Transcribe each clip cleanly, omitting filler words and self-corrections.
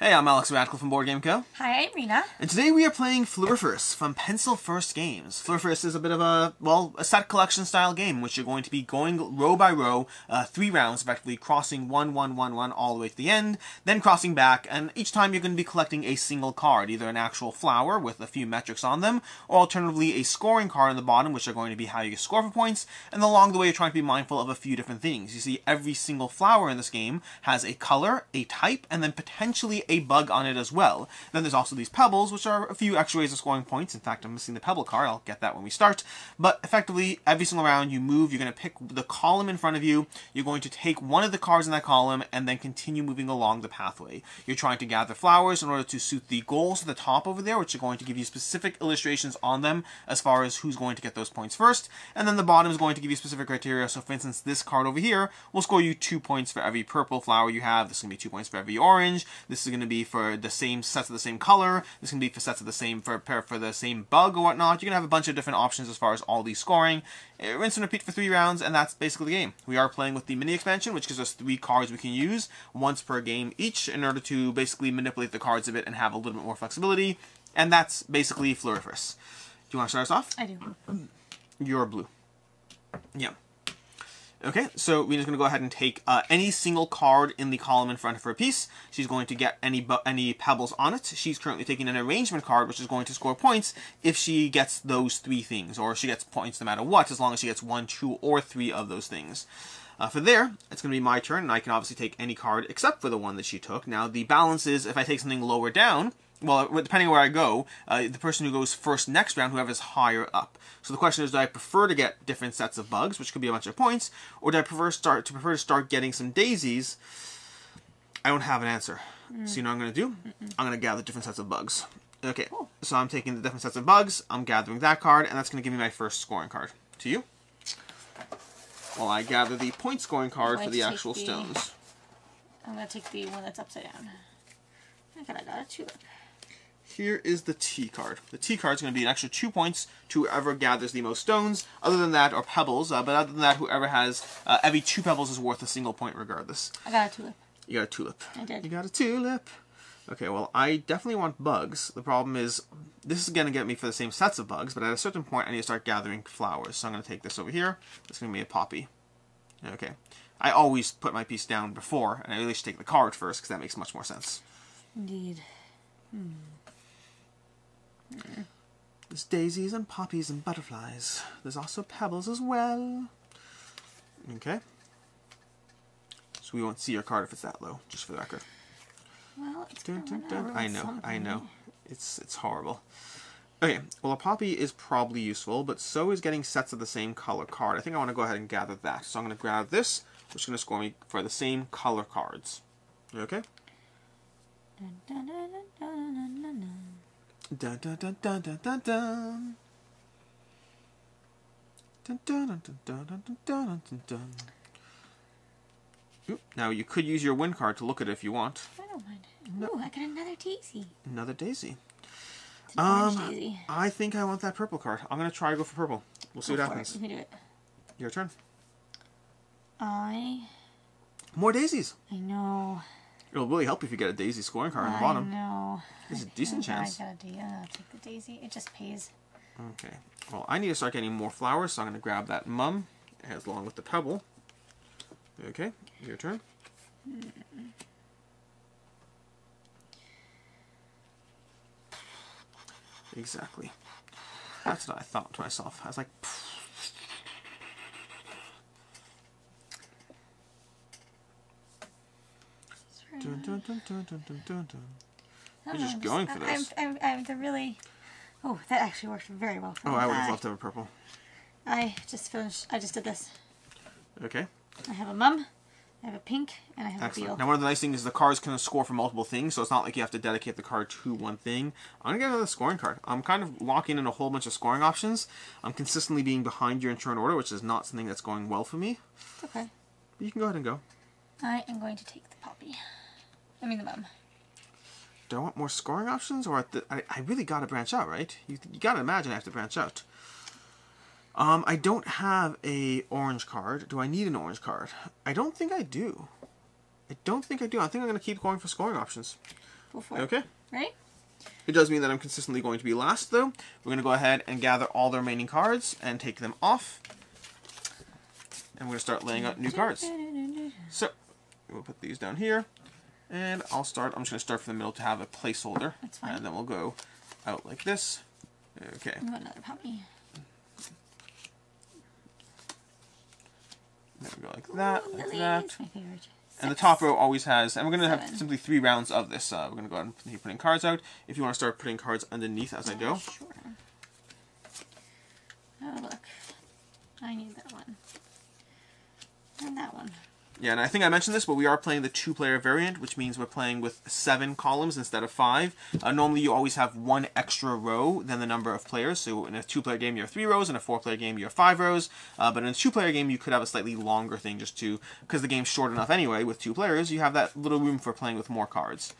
Hey, I'm Alex Radcliffe from Board Game Co. Hi, I'm Rena. And today we are playing Floriferous from Pencil First Games. Floriferous is a bit of a set collection style game in which you're going to be going row by row, 3 rounds, effectively crossing 1, 1, 1, 1 all the way to the end, then crossing back, and each time you're going to be collecting a single card, either an actual flower with a few metrics on them, or alternatively a scoring card on the bottom, which are going to be how you score for points, and along the way you're trying to be mindful of a few different things. You see, every single flower in this game has a color, a type, and then potentially a bug on it as well. Then there's also these pebbles, which are a few extra ways of scoring points. In fact, I'm missing the pebble card. I'll get that when we start. But effectively, every single round you move, you're going to pick the column in front of you. You're going to take one of the cards in that column and then continue moving along the pathway. You're trying to gather flowers in order to suit the goals at the top over there, which are going to give you specific illustrations on them as far as who's going to get those points first. And then the bottom is going to give you specific criteria. So for instance, this card over here will score you 2 points for every purple flower you have. This is going to be 2 points for every orange. This is going to be for the same sets of the same color. This can be for sets of the same for the same bug or whatnot. You can have a bunch of different options as far as all these scoring. Rinse and repeat for 3 rounds, and that's basically the game. We are playing with the mini expansion, which gives us 3 cards we can use once per game each in order to basically manipulate the cards a bit and have a little bit more flexibility. And that's basically Floriferous. Do you want to start us off? I do. You're blue. Yeah. Okay, so Rena's going to go ahead and take any single card in the column in front of her piece. She's going to get any pebbles on it. She's currently taking an arrangement card, which is going to score points if she gets those 3 things, or she gets points no matter what, as long as she gets 1, 2, or 3 of those things. For there, it's going to be my turn, and I can obviously take any card except for the one that she took. Now, the balance is if I take something lower down, well, depending on where I go, the person who goes first next round, whoever's higher up. So the question is, do I prefer to get different sets of bugs, which could be a bunch of points, or do I prefer to start getting some daisies? I don't have an answer. So you know what I'm going to do? I'm going to gather different sets of bugs. Okay, so I'm taking the different sets of bugs, I'm gathering that card, and that's going to give me my first scoring card. To you? Well, I gather the point scoring card for the actual stones. I'm going to take the one that's upside down. I got a tulip. Here is the T card. The T card is going to be an extra 2 points to whoever gathers the most stones. Other than that, or pebbles, but other than that, whoever has every 2 pebbles is worth a single point regardless. I got a tulip. You got a tulip. I did. You got a tulip. Okay, well, I definitely want bugs. The problem is, this is going to get me for the same sets of bugs, but at a certain point, I need to start gathering flowers. So I'm going to take this over here. It's going to be a poppy. Okay. I always put my piece down before, and I really should take the card first, because that makes much more sense. Indeed. There's daisies and poppies and butterflies. There's also pebbles as well. Okay. So we won't see your card if it's that low, just for the record. Well, it's I know. It's horrible. Okay, well a poppy is probably useful, but so is getting sets of the same color card. I think I want to go ahead and gather that. So I'm going to grab this, which is going to score me for the same color cards. Okay? Dun dun dun dun dun dun dun dun. Dun dun dun dun dun dun dun dun dun. Oop. Now you could use your win card to look at it if you want. I don't mind. Ooh, I got another daisy. Another daisy. It's an orange daisy. I think I want that purple card. I'm gonna try to go for purple. We'll see what happens. You can do it. Your turn. More daisies. I know. It'll really help if you get a daisy scoring card on the bottom. I know. There's a decent chance. I'll take the daisy. It just pays. Okay. Well, I need to start getting more flowers, so I'm going to grab that mum, as along with the pebble. Okay, your turn. Exactly. That's what I thought to myself. I was like, dun, dun, dun, dun, dun, dun, dun, dun. You're just going for this. They're really... Oh, that actually worked very well for me. Oh, I would have loved to have a purple. I just did this. Okay. I have a mum, I have a pink, and I have Excellent. a teal. Now, one of the nice things is the cards can score for multiple things, so it's not like you have to dedicate the card to one thing. I'm going to get another scoring card. I'm kind of locking in a whole bunch of scoring options. I'm consistently being behind you in turn order, which is not something that's going well for me. It's okay. But you can go ahead and go. I am going to take the poppy. I mean the mum. Do I want more scoring options, or I really got to branch out, right? You got to imagine I have to branch out. I don't have a orange card. Do I need an orange card? I don't think I do. I think I'm going to keep going for scoring options. Go for it. Okay. Ready? It does mean that I'm consistently going to be last, though. We're going to go ahead and gather all the remaining cards and take them off. And we're going to start laying out new cards. So, we'll put these down here. And I'm just going to start from the middle to have a placeholder. That's fine. And then we'll go out like this. Okay. I want another puppy. There we go, like that, like that. My favorite. And the top row always has, and we're going to have simply 3 rounds of this. We're going to go ahead and keep putting cards out. If you want to start putting cards underneath as I go. Sure. Oh, look. I need that one. And that one. Yeah, and I think I mentioned this, but we are playing the 2-player variant, which means we're playing with 7 columns instead of 5. Normally, you always have 1 extra row than the number of players. So in a 2-player game, you have 3 rows. In a 4-player game, you have 5 rows. But in a 2-player game, you could have a slightly longer thing just to, because the game's short enough anyway, with 2 players, you have that little room for playing with more cards.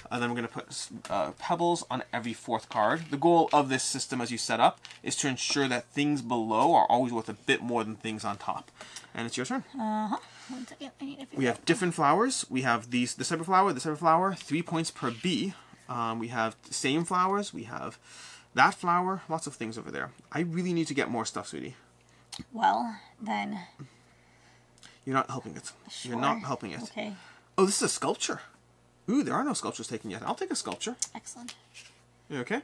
Then we're going to put pebbles on every 4th card. The goal of this system, as you set up, is to ensure that things below are always worth a bit more than things on top. And it's your turn. Uh-huh. 1 second. I need to figure We have different flowers. We have this type of flower, this type of flower. 3 points per bee. We have the same flowers. We have that flower. Lots of things over there. I really need to get more stuff, sweetie. Well, then. You're not helping it. Sure. You're not helping it. Okay. Oh, this is a sculpture. Ooh, there are no sculptures taken yet. I'll take a sculpture. Excellent. You okay?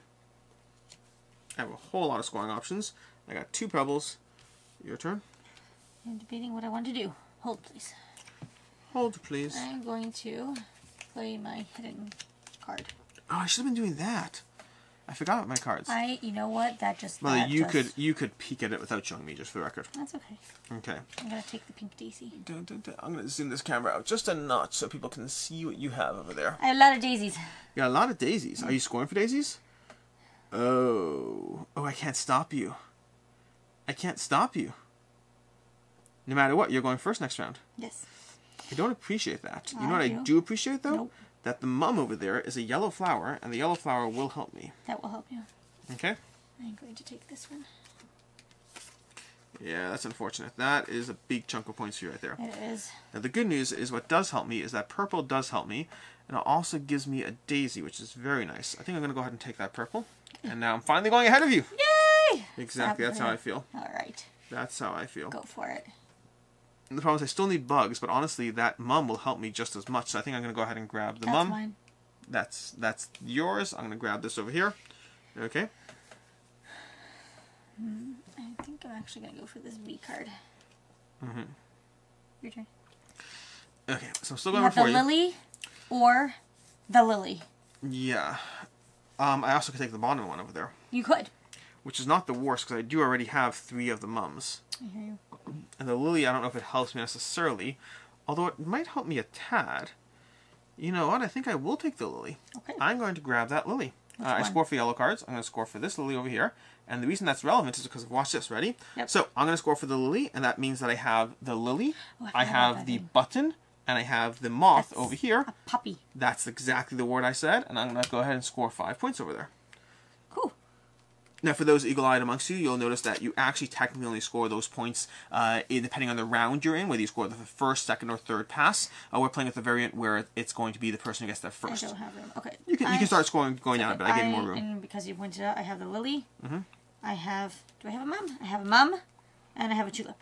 I have a whole lot of scoring options. I got 2 pebbles. Your turn. I'm debating what I want to do. Hold, please. Hold, please. I'm going to play my hidden card. Oh, I should have been doing that. I forgot about my cards. You know what? Mother, you could peek at it without showing me, just for the record. That's okay. Okay. I'm going to take the pink daisy. I'm going to zoom this camera out just a notch so people can see what you have over there. I have a lot of daisies. You got a lot of daisies. Are you scoring for daisies? Oh. Oh, I can't stop you. I can't stop you. No matter what, you're going first next round. Yes. I don't appreciate that. You know what I do appreciate, though? Nope. That the mum over there is a yellow flower, and the yellow flower will help me. That will help you. Okay? I'm going to take this one. Yeah, that's unfortunate. That is a big chunk of points for you right there. It is. Now, the good news is what does help me is that purple does help me, and it also gives me a daisy, which is very nice. I think I'm going to go ahead and take that purple, and now I'm finally going ahead of you. Yay! Exactly, that's how I feel. All right. That's how I feel. Go for it. And the problem is I still need bugs, but honestly, that mum will help me just as much, so I think I'm going to go ahead and grab the mum. Mine. That's yours. I'm going to grab this over here. Okay. I think I'm actually going to go for this B card. Mm-hmm. Your turn. Okay, so I'm still going You have before the you. lily or the lily. Yeah. I also could take the bottom one over there. You could. Which is not the worst, because I do already have 3 of the mums. I hear you. And the lily, I don't know if it helps me necessarily, although it might help me a tad. You know what? I think I will take the lily. Okay. I'm going to grab that lily. I score for yellow cards. I'm going to score for this lily over here. And the reason that's relevant is because, watch this, ready? Yep. So, I'm going to score for the lily, and that means that I have the lily, I have the button, and I have the moth over here. A puppy. That's exactly the word I said, and I'm going to go ahead and score 5 points over there. Cool. Now, for those eagle-eyed amongst you, you'll notice that you actually technically only score those points depending on the round you're in, whether you score the first, second, or third pass. We're playing with the variant where it's going to be the person who gets there first. I don't have room. Okay. You can start scoring going down, but I get more room. And because you pointed out, I have the lily. Mm-hmm. I have... Do I have a mum? I have a mum, and I have a tulip.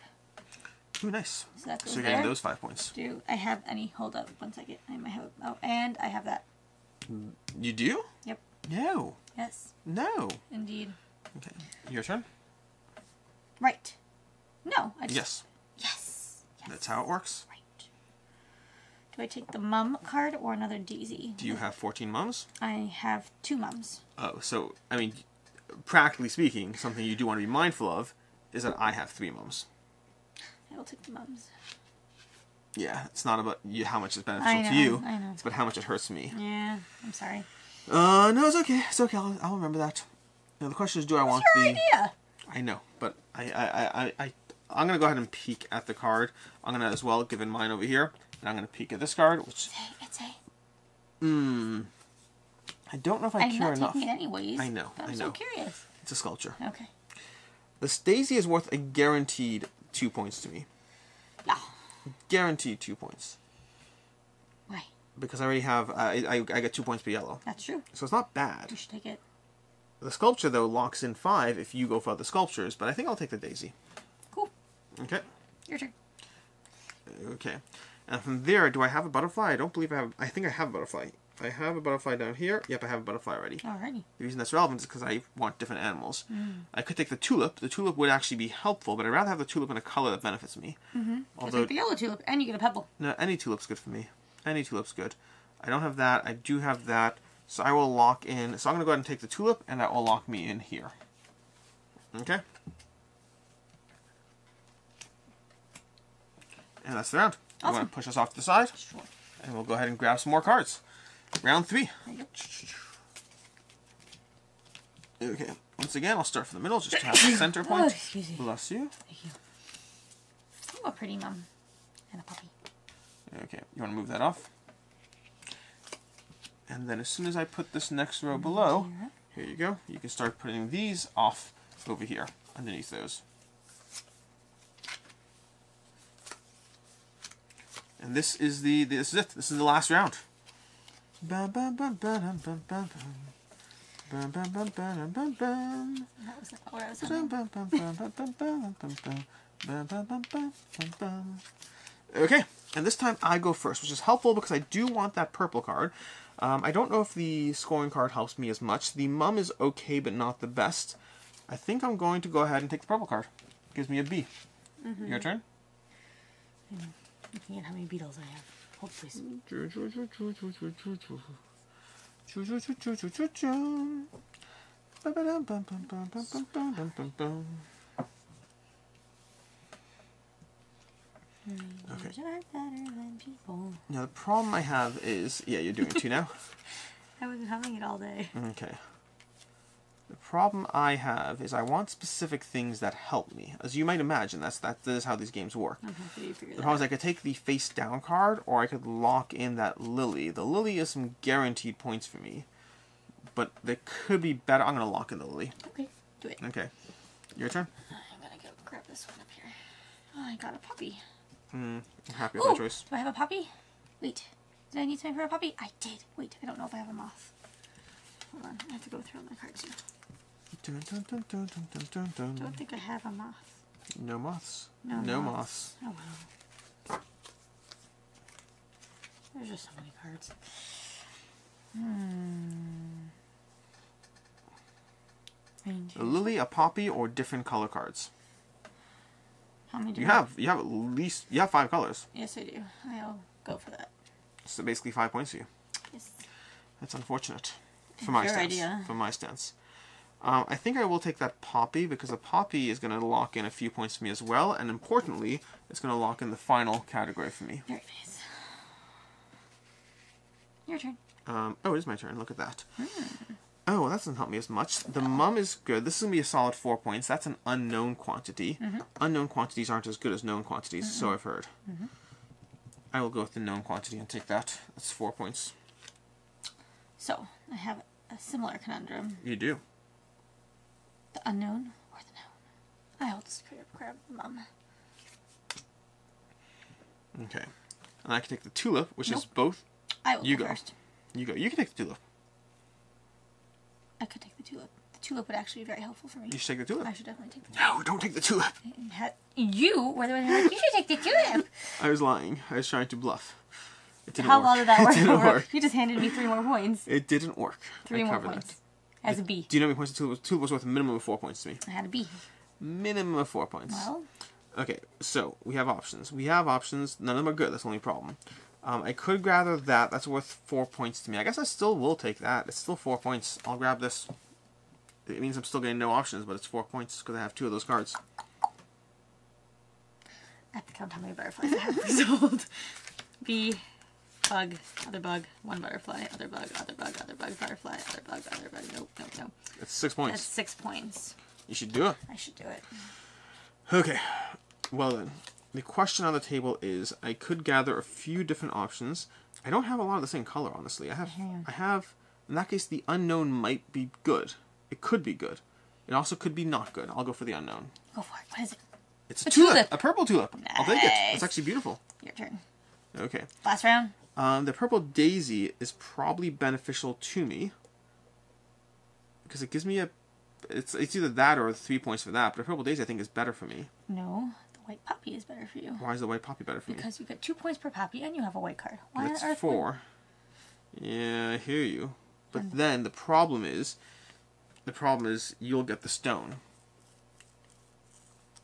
Ooh, nice. So that goes So you're there. getting those 5 points. Do I have any... Hold up 1 second. I might have... Oh, and I have that. You do? Yep. No. Yes. No. Indeed. Okay. Your turn? Right. No. I just... Yes. Yes. That's how it works. Right. Do I take the mum card or another daisy? Do you have 14 mums? I have 2 mums. Oh, so, I mean, practically speaking, something you do want to be mindful of is that I have 3 mums. I will take the mums. Yeah, it's not about how much is beneficial to you. I know. It's about how much it hurts me. Yeah, I'm sorry. No, it's okay. It's okay. I'll remember that. Now, the question is, do I want Your the... idea. I know, but I'm going to go ahead and peek at the card. I'm going to as well give it mine over here. And I'm going to peek at this card, which... It's a... I don't know if I care enough. I'm not taking it anyways. I know, But I'm so curious. It's a sculpture. Okay. This daisy is worth a guaranteed 2 points to me. Yeah. Guaranteed 2 points. Why? because I already have, I get 2 points per yellow. That's true. So it's not bad. You should take it. The sculpture, though, locks in 5 if you go for the sculptures, but I think I'll take the daisy. Cool. Okay. Your turn. Okay. And from there, do I have a butterfly? I don't believe I have. I think I have a butterfly. I have a butterfly down here. Yep, I have a butterfly already. Alrighty. The reason that's relevant is because I want different animals. I could take the tulip. The tulip would actually be helpful, but I'd rather have the tulip in a color that benefits me. Although take the yellow tulip, and you get a pebble. No, any tulip's good for me. Any tulip's good. I don't have that. I do have that. So I will lock in. So I'm going to go ahead and take the tulip, and that will lock me in here. Okay? And that's the round. Awesome. I'm going to push us off to the side. Sure. And we'll go ahead and grab some more cards. Round 3. There you go. Okay. Once again, I'll start from the middle just to have a center point. Oh, excuse me. Bless you. Thank you. Oh, a pretty mum. And a puppy. Okay. You want to move that off? And then as soon as I put this next row below, here you go. You can start putting these off over here, underneath those. And this is it. This is the last round. That was not what I was saying. Okay, and this time I go first, which is helpful because I do want that purple card. I don't know if the scoring card helps me as much. The mum is okay, but not the best. I think I'm going to go ahead and take the purple card. Gives me a B. Your turn. Looking at how many beetles I have. Hold, please. Okay. Now the problem I have is, yeah, you're doing 2 now. I was humming it all day. Okay. The problem I have is I want specific things that help me. As you might imagine, that is how these games work. Okay, The problem is I could take the face down card, or I could lock in that lily. The lily is some guaranteed points for me, but they could be better. I'm going to lock in the lily. Okay, do it. Okay. Your turn? I'm going to go grab this one up here. Oh, I got a puppy. I'm happy with that choice. Do I have a puppy? Wait. Did I need something for a puppy? I did. Wait, I don't know if I have a moth. Hold on, I have to go through all my cards here. Don't think I have a moth. No moths. No moths. Oh wow. There's just so many cards. A lily, a poppy, or different color cards. How many do you have? You have 5 colors. Yes, I do. I'll go for that. So basically 5 points for you. Yes. That's unfortunate. For my stance. Idea. For my stance. I think I will take that poppy because a poppy is going to lock in a few points for me as well, and importantly, it's going to lock in the final category for me. Very nice. Your turn. Oh, it is my turn. Look at that. Oh, well, that doesn't help me as much. The mum is good. This is going to be a solid 4 points. That's an unknown quantity. Unknown quantities aren't as good as known quantities, so I've heard. I will go with the known quantity and take that. That's 4 points. So, I have a similar conundrum. You do. The unknown or the known? I'll just grab mum. Okay. And I can take the tulip, which is both. I will you go go first. You go. You can take the tulip. I could take the tulip. The tulip would actually be very helpful for me. You should take the tulip. I should definitely take the tulip. No, don't take the tulip. You were the one who said, you should take the tulip. I was lying. I was trying to bluff. It didn't How work. well did that work? It didn't work. You just handed me 3 more points. It didn't work. 3 more points. That. As a B. Do you know how many points the tulip was? The tulip was worth a minimum of 4 points to me. I had a B. Minimum of 4 points. Well. Okay, so we have options. None of them are good. That's the only problem. I could gather that. That's worth 4 points to me. I guess I still will take that. It's still 4 points. I'll grab this. It means I'm still getting no options, but it's 4 points because I have 2 of those cards. I have to count how many butterflies I have resolved. Bee, bug, other bug, 1 butterfly, other bug, butterfly, other bug. Nope. It's 6 points. That's 6 points. You should do it. I should do it. Okay. Well then, the question on the table is, I could gather a few different options. I don't have a lot of the same color, honestly. I have, in that case, the unknown might be good. It could be good. It also could be not good. I'll go for the unknown. Go for it. What is it? It's a tulip. A purple tulip. Nice. I'll take it. It's actually beautiful. Your turn. Okay. Last round? The purple daisy is probably beneficial to me because it gives me it's either that or 3 points for that. But the purple daisy I think is better for me. No, the white poppy is better for you. Why is the white poppy better for me? Because you get 2 points per poppy and you have a white card. Why That's on earth 4. Yeah, I hear you. But then the problem is you'll get the stone.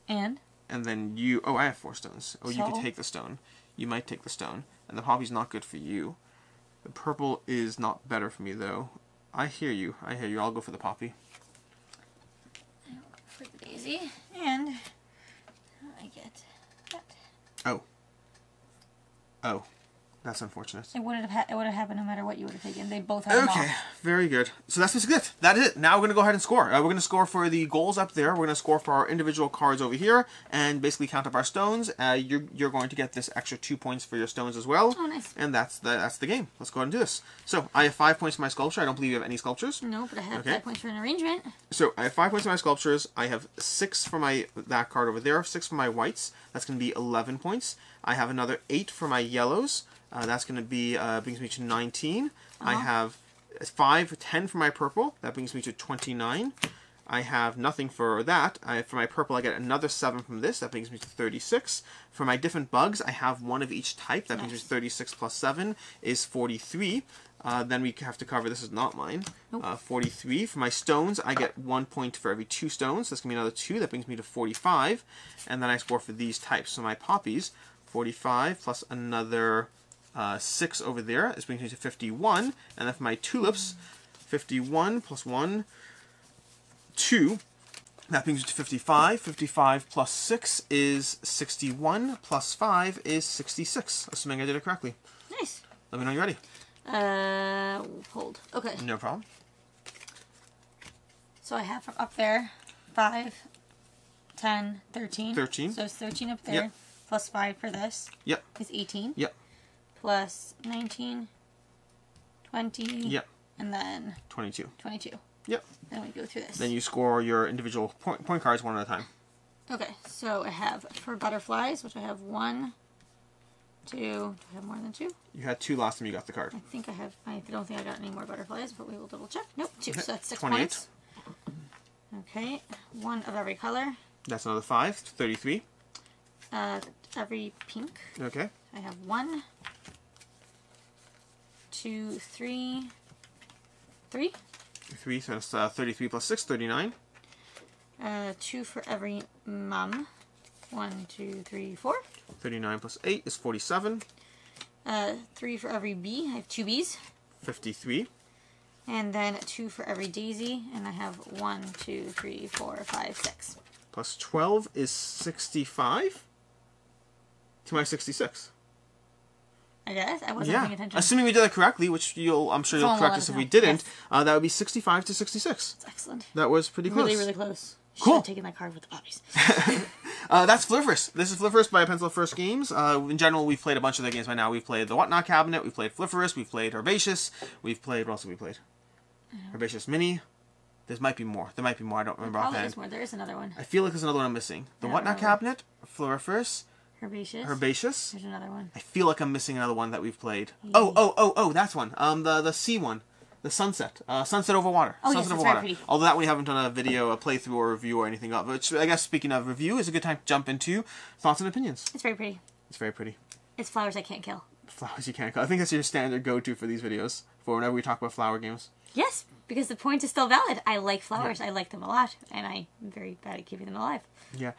And then you... Oh, I have 4 stones. Oh, you So? could take the stone. You might take the stone. And the poppy's not good for you. The purple is not better for me, though. I hear you. I hear you. I'll go for the poppy. I'll go for the daisy. And I get that. Oh. Oh. That's unfortunate. It would have happened no matter what you would have taken. They both have them Okay, off. very good. So that's basically it. That is it. Now we're going to go ahead and score. We're going to score for the goals up there. We're going to score for our individual cards over here, and basically count up our stones. You're going to get this extra 2 points for your stones as well. Oh, nice. And that's the game. Let's go ahead and do this. So I have 5 points for my sculpture. I don't believe you have any sculptures. No, but I have Okay. 5 points for an arrangement. So I have 5 points for my sculptures. I have 6 for that card over there. 6 for my whites. That's going to be 11 points. I have another 8 for my yellows. That's going to be, brings me to 19. I have 10 for my purple. That brings me to 29. I have nothing for that. For my purple, I get another 7 from this. That brings me to 36. For my different bugs, I have 1 of each type. That brings me to 36 plus 7 is 43. Then we have to cover, this is not mine, Nope. 43. For my stones, I get 1 point for every 2 stones. That's going to be another 2. That brings me to 45. And then I score for these types. So my poppies, 45 plus another 6 over there. This brings me to 51. And then for my tulips, 51 plus 1, 2. That brings me to 55. 55 plus 6 is 61. Plus 5 is 66. Assuming I did it correctly. Nice. Let me know you're ready. Hold. Okay. No problem. So I have from up there 5, 10, 13. 13. So it's 13 up there. Yep. Plus 5 for this. Yep. Is 18. Yep. Plus 19, 20. Yep. And then 22. 22. Yep. Then we go through this. Then you score your individual point cards one at a time. Okay, so I have for butterflies, which I have 1, 2. Do I have more than 2? You had 2 last time you got the card. I think I have. I don't think I got any more butterflies, but we will double check. Nope, 2. Okay, So that's 6 28. points. Okay, 1 of every color. That's another 5. 33. Every pink. Okay. I have 1, 2, 3. 3. 3, so that's 33 plus 6, 39. 2 for every mum. 1, 2, 3, 4. 39 plus 8 is 47. 3 for every bee. I have 2 bees. 53. And then 2 for every daisy. And I have 1, 2, 3, 4, 5, 6. Plus 12 is 65. To my 66. I guess. I wasn't paying attention. Assuming we did it correctly, which I'm sure you'll Someone will correct let us us if know. we didn't. Yes. That would be 65 to 66. That's excellent. That was pretty close. Really, really close. Should Cool. have taken that card with the poppies. That's Floriferous. This is Floriferous by Pencil First Games. In general, we've played a bunch of their games by now. We've played the Whatnot Cabinet, we've played Floriferous, we've played Herbaceous, we've played, what else have we played? Herbaceous Mini. There might be more. There might be more. I don't remember Probably offhand. is more. There is another one. I feel like there's another one I'm missing. The I don't Whatnot know. Cabinet, Floriferous, Herbaceous. Herbaceous. There's another one. I feel like I'm missing another one that we've played. Oh, that's one. The sea one. The Sunset. Sunset Over Water. Oh, yes, Sunset it's Over very Water. pretty. Although that we haven't done a video, a playthrough or review or anything of. Which, I guess, speaking of review, is a good time to jump into thoughts and opinions. It's very pretty. It's very pretty. It's flowers I can't kill. Flowers you can't kill. I think that's your standard go-to for these videos, for whenever we talk about flower games. Yes, because the point is still valid. I like flowers. I like them a lot. And I'm very bad at keeping them alive. Yeah.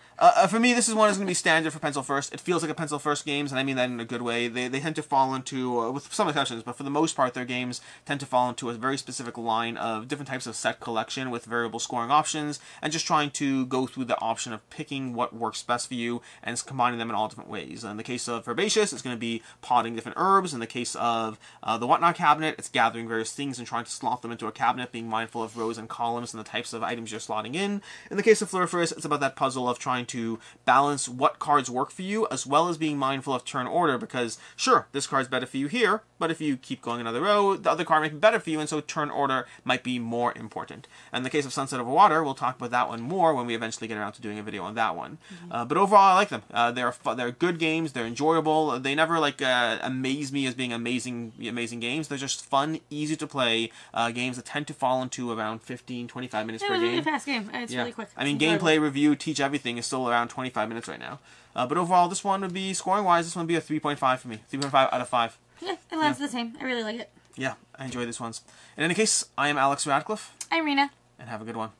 For me, this is one that's going to be standard for Pencil First. It feels like a Pencil First games, and I mean that in a good way. They tend to fall into, with some exceptions, but for the most part, their games tend to fall into a very specific line of different types of set collection with variable scoring options, and just trying to go through the option of picking what works best for you and combining them in all different ways. In the case of Herbaceous, it's going to be potting different herbs. In the case of the Whatnot Cabinet, it's gathering various things and trying to slot them into a cabinet cabinet, being mindful of rows and columns and the types of items you're slotting in. In the case of Floriferous, it's about that puzzle of trying to balance what cards work for you, as well as being mindful of turn order, because sure, this card's better for you here, but if you keep going another row, the other card might be better for you, and so turn order might be more important. And in the case of Sunset Over Water, we'll talk about that one more when we eventually get around to doing a video on that one. But overall, I like them. They're good games. They're enjoyable. They never amaze me as being amazing games. They're just fun, easy to play games that tend to fall into around 15-25 minutes per game. It's a really fast game. It's really quick. I mean, gameplay, review, teach everything is still around 25 minutes right now. But overall, this one would be, scoring-wise, this one would be a 3.5 for me. 3.5 out of 5. Yeah, it lands the same. I really like it. Yeah, I enjoy these ones. In any case, I am Alex Radcliffe. I'm Rena. And have a good one.